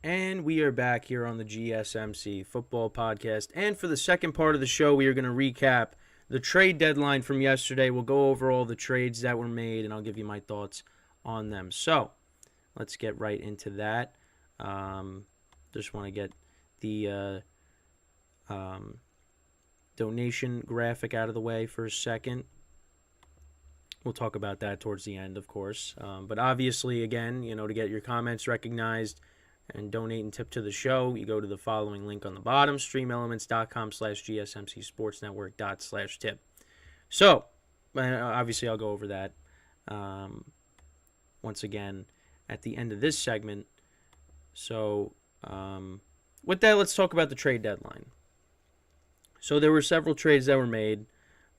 And we are back here on the GSMC football podcast. And for the second part of the show, we are going to recap the trade deadline from yesterday. We'll go over all the trades that were made, and I'll give you my thoughts on them. So let's get right into that. Just want to get the donation graphic out of the way for a second. We'll talk about that towards the end, of course. But obviously, again, to get your comments recognized and donate and tip to the show, you go to the following link on the bottom, streamelements.com/gsmcsportsnetwork./tip. So, obviously, I'll go over that once again at the end of this segment. So, with that, let's talk about the trade deadline. So, there were several trades that were made.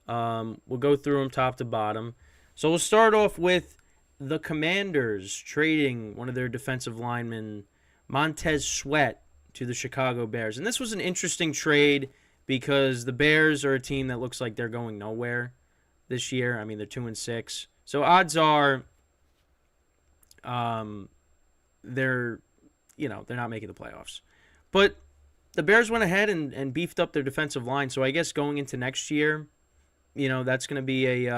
We'll go through them top to bottom. So, we'll start off with the Commanders trading one of their defensive linemen, Montez Sweat, to the Chicago Bears. And this was an interesting trade because the Bears are a team that looks like they're going nowhere this year. I mean, they're 2-6. So odds are they're not making the playoffs. But the Bears went ahead and beefed up their defensive line. So I guess going into next year, that's going to be a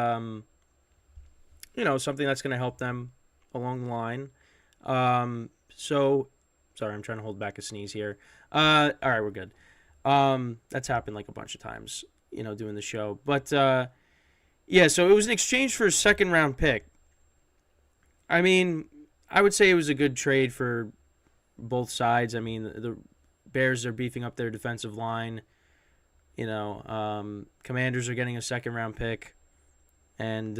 something that's going to help them along the line. Sorry, I'm trying to hold back a sneeze here. All right, we're good. That's happened like a bunch of times, doing the show. But, so it was an exchange for a second-round pick. I mean, I would say it was a good trade for both sides. I mean, the Bears are beefing up their defensive line. Commanders are getting a second-round pick. And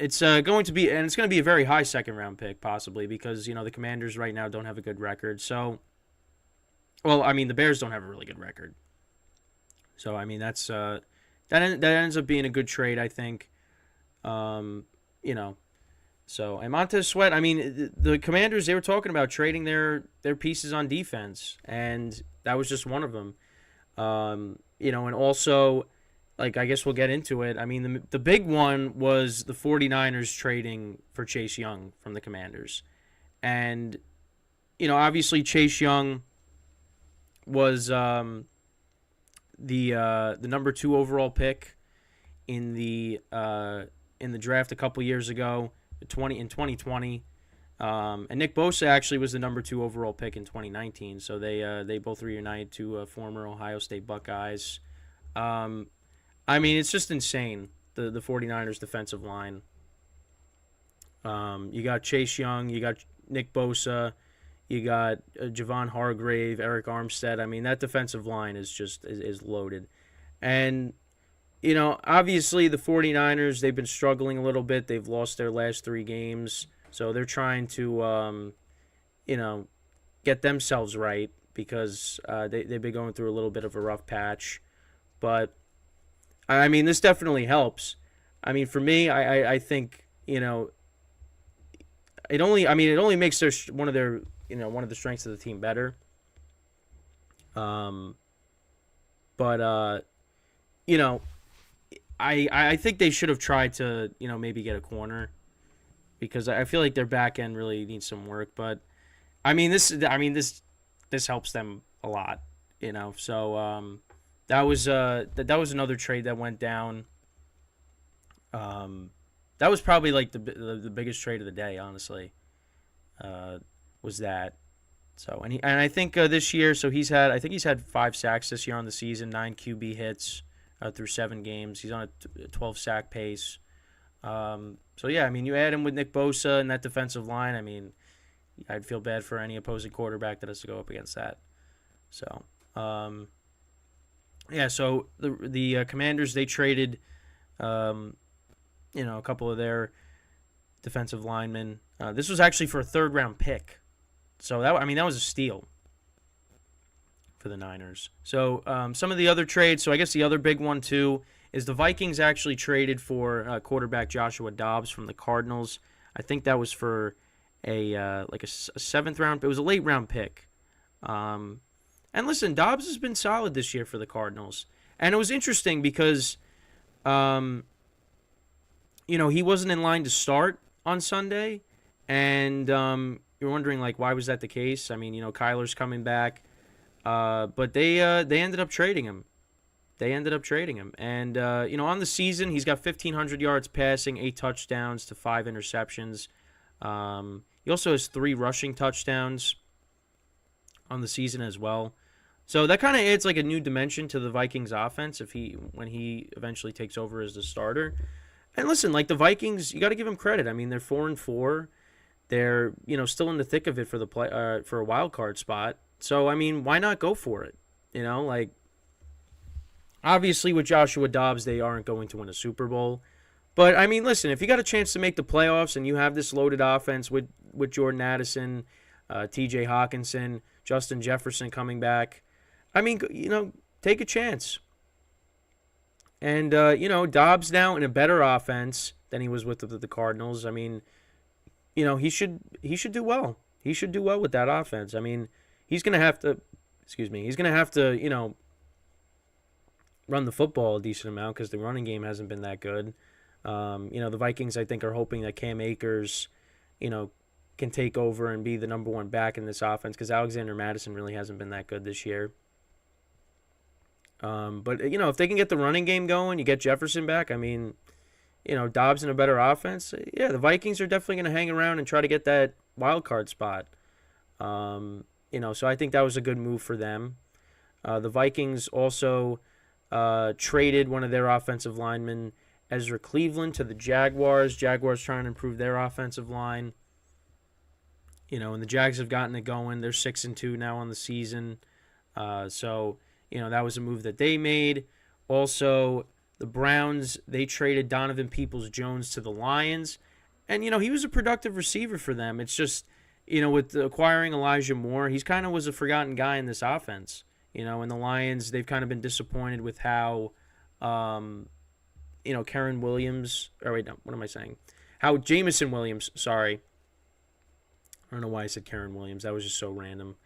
it's going to be a very high second-round pick, possibly, because, the Commanders right now don't have a good record. So, the Bears don't have a really good record. So, I mean, that's that ends up being a good trade, I think. So, and Montez Sweat, I mean, the Commanders, they were talking about trading their pieces on defense, and that was just one of them. And also, I guess we'll get into it. I mean, the big one was the 49ers trading for Chase Young from the Commanders. And, obviously Chase Young was the number 2 overall pick in the draft a couple years ago, in 2020. And Nick Bosa actually was the number 2 overall pick in 2019. So they both reunited to former Ohio State Buckeyes. I mean, it's just insane, the 49ers defensive line. You got Chase Young, you got Nick Bosa, you got Javon Hargrave, Eric Armstead. I mean, that defensive line is loaded. And, obviously the 49ers, they've been struggling a little bit. They've lost their last 3 games. So they're trying to, get themselves right because they've been going through a little bit of a rough patch. But I mean, this definitely helps. I mean, for me, I think, it only makes one of the strengths of the team better. I think they should have tried to, maybe get a corner because I feel like their back end really needs some work. But this helps them a lot, so, that was another trade that went down. That was probably like the biggest trade of the day, honestly. Was that? So and I think this year, so he's had 5 sacks this year on the season, 9 QB hits through 7 games. He's on a 12 sack pace. So yeah, I mean, you add him with Nick Bosa and that defensive line. I mean, I'd feel bad for any opposing quarterback that has to go up against that. So. So the Commanders, they traded, a couple of their defensive linemen. This was actually for a 3rd-round pick. So, that was a steal for the Niners. So, some of the other trades, so I guess the other big one, too, is the Vikings actually traded for quarterback Joshua Dobbs from the Cardinals. I think that was for a 7th-round, it was a late-round pick. And listen, Dobbs has been solid this year for the Cardinals. And it was interesting because, he wasn't in line to start on Sunday. And you're wondering like why was that the case? I mean, Kyler's coming back, but they ended up trading him. They ended up trading him, and on the season he's got 1,500 yards passing, 8 touchdowns to 5 interceptions. He also has 3 rushing touchdowns on the season as well. So that kind of adds like a new dimension to the Vikings offense when he eventually takes over as the starter. And listen, like the Vikings, you got to give them credit. I mean, they're 4-4. They're still in the thick of it for the for a wild card spot. So I mean, why not go for it? Like obviously with Joshua Dobbs, they aren't going to win a Super Bowl. But I mean, listen, if you got a chance to make the playoffs and you have this loaded offense with Jordan Addison, T.J. Hawkinson, Justin Jefferson coming back, I mean, take a chance. And Dobbs now in a better offense than he was with the Cardinals. I mean, he should do well. He should do well with that offense. I mean, he's gonna have to. He's gonna have to run the football a decent amount because the running game hasn't been that good. The Vikings, I think, are hoping that Cam Akers, can take over and be the number one back in this offense because Alexander Mattison really hasn't been that good this year. But if they can get the running game going, you get Jefferson back. I mean, Dobbs in a better offense. Yeah, the Vikings are definitely going to hang around and try to get that wild card spot. So I think that was a good move for them. The Vikings also traded one of their offensive linemen, Ezra Cleveland, to the Jaguars. Jaguars trying to improve their offensive line. And the Jags have gotten it going. They're 6-2 now on the season. So that was a move that they made. Also, the Browns, they traded Donovan Peoples-Jones to the Lions. And, he was a productive receiver for them. It's just, with acquiring Elijah Moore, he's kind of was a forgotten guy in this offense. And the Lions, they've kind of been disappointed with how, Karen Williams, or wait, no, what am I saying? How Jameson Williams, sorry. I don't know why I said Karen Williams. That was just so random.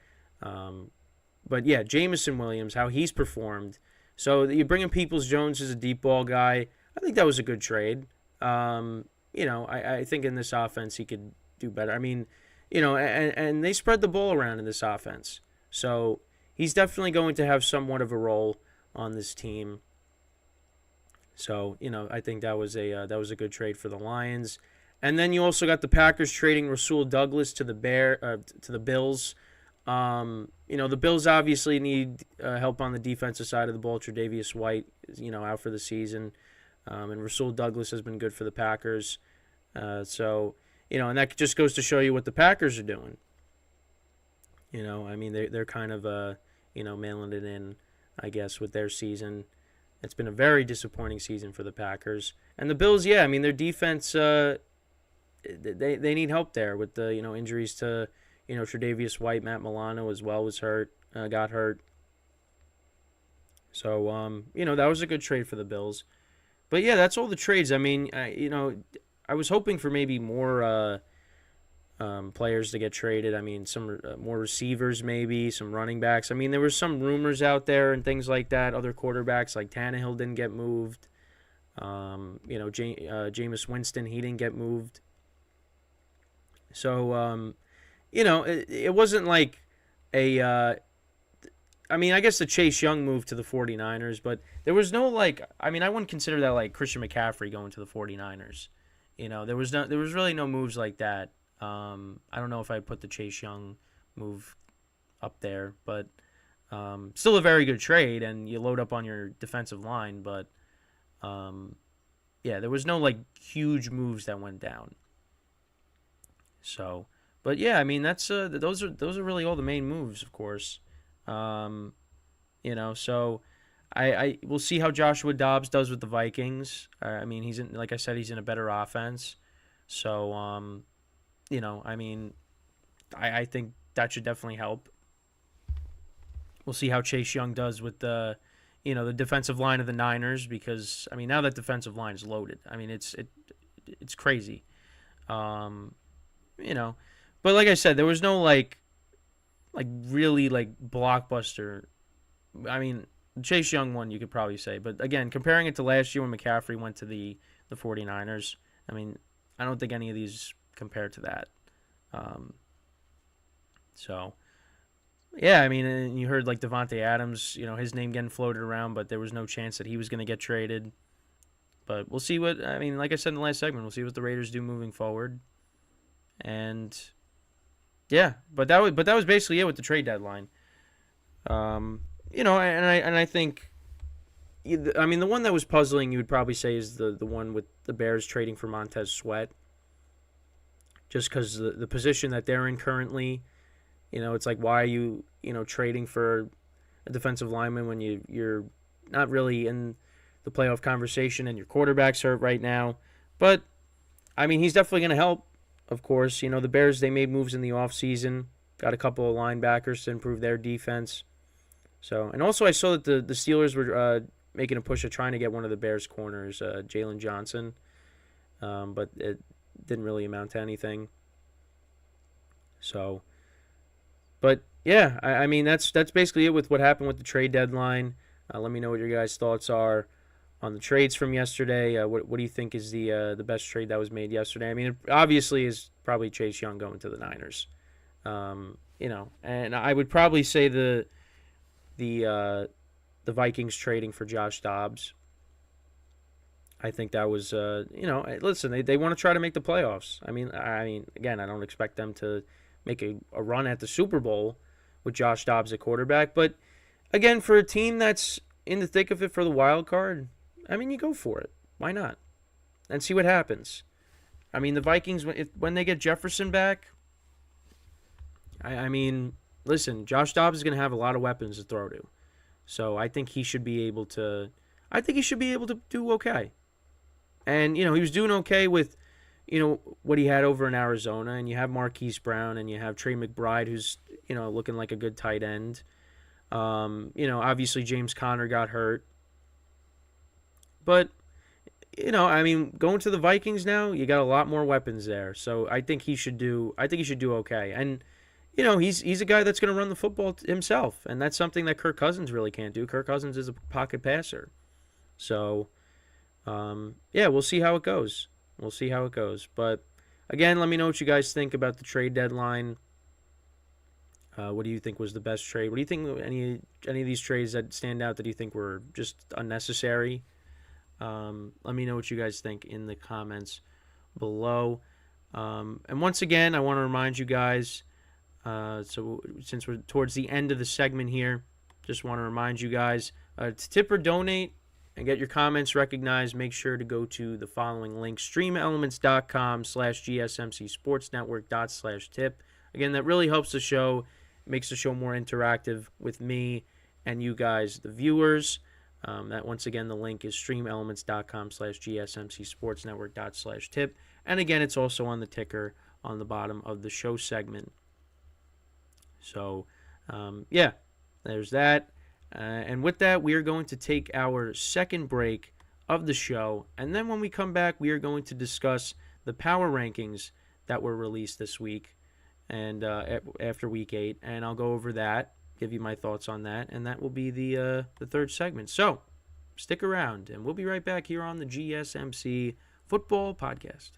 But yeah, Jameson Williams, how he's performed. So you bring in Peoples-Jones as a deep ball guy. I think that was a good trade. I think in this offense he could do better. I mean, and they spread the ball around in this offense. So he's definitely going to have somewhat of a role on this team. So, I think that was a good trade for the Lions. And then you also got the Packers trading Rasul Douglas to the Bills. The Bills obviously need help on the defensive side of the ball. Tre'Davious White is, out for the season. And Rasul Douglas has been good for the Packers. And that just goes to show you what the Packers are doing. They're kind of, mailing it in, I guess, with their season. It's been a very disappointing season for the Packers. And the Bills, yeah, their defense, they need help there with the, injuries to, Tre'Davious White. Matt Milano as well got hurt. So, that was a good trade for the Bills. But, yeah, that's all the trades. I was hoping for maybe more players to get traded. Some more receivers maybe, some running backs. There were some rumors out there and things like that. Other quarterbacks like Tannehill didn't get moved. Jameis Winston, he didn't get moved. So, it wasn't like I guess the Chase Young moved to the 49ers, but there was no I wouldn't consider that like Christian McCaffrey going to the 49ers. There was really no moves like that. I don't know if I put the Chase Young move up there, but still a very good trade, and you load up on your defensive line, but there was no huge moves that went down. So, but yeah, that's those are really all the main moves, of course. So I we'll see how Joshua Dobbs does with the Vikings. He's in, like I said, he's in a better offense. So I think that should definitely help. We'll see how Chase Young does with the defensive line of the Niners, because now that defensive line is loaded. It's crazy. But like I said, there was no really blockbuster. Chase Young one you could probably say, but again, comparing it to last year when McCaffrey went to the 49ers, I don't think any of these compare to that. So, yeah, I mean, and you heard like Devontae Adams, his name getting floated around, but there was no chance that he was going to get traded. But we'll see like I said in the last segment, we'll see what the Raiders do moving forward. And yeah, but that was basically it with the trade deadline. I think, I mean, the one that was puzzling, you would probably say, is the one with the Bears trading for Montez Sweat. Just because the position that they're in currently, it's like, why are you, trading for a defensive lineman when you're not really in the playoff conversation and your quarterback's hurt right now. But, I mean, he's definitely going to help, of course. The Bears, they made moves in the offseason, got a couple of linebackers to improve their defense. So, and also I saw that the Steelers were making a push of trying to get one of the Bears corners, Jalen Johnson, but it didn't really amount to anything. So, but yeah, I mean that's basically it with what happened with the trade deadline. Let me know what your guys' thoughts are on the trades from yesterday. What do you think is the best trade that was made yesterday? I mean, it obviously is probably Chase Young going to the Niners. And I would probably say the Vikings trading for Josh Dobbs. I think that was, listen, they want to try to make the playoffs. I mean, again, I don't expect them to make a run at the Super Bowl with Josh Dobbs at quarterback. But, again, for a team that's in the thick of it for the wild card, I mean, you go for it. Why not? And see what happens. I mean, the Vikings, when they get Jefferson back, I mean, listen, Josh Dobbs is going to have a lot of weapons to throw to. So I think he should be able to do okay. And, he was doing okay with, what he had over in Arizona. And you have Marquise Brown and you have Trey McBride, who's, looking like a good tight end. Obviously James Conner got hurt. But, I mean, going to the Vikings now, you got a lot more weapons there. So I think he should do okay. And, he's a guy that's going to run the football himself. And that's something that Kirk Cousins really can't do. Kirk Cousins is a pocket passer. So, we'll see how it goes. But, again, let me know what you guys think about the trade deadline. What do you think was the best trade? What do you think any of these trades that stand out that you think were just unnecessary? Let me know what you guys think in the comments below. And once again, I want to remind you guys, so since we're towards the end of the segment here, just want to remind you guys to tip or donate and get your comments recognized. Make sure to go to the following link, streamelements.com/gsmcsportsnetwork./tip. Again, that really helps the show, makes the show more interactive with me and you guys, the viewers. That once again, the link is streamelements.com/gsmcsportsnetwork./tip. And again, it's also on the ticker on the bottom of the show segment. So, there's that. And with that, we are going to take our second break of the show. And then when we come back, we are going to discuss the power rankings that were released this week and after week 8. And I'll go over that, give you my thoughts on that. And that will be the third segment. So stick around, and we'll be right back here on the GSMC Football Podcast.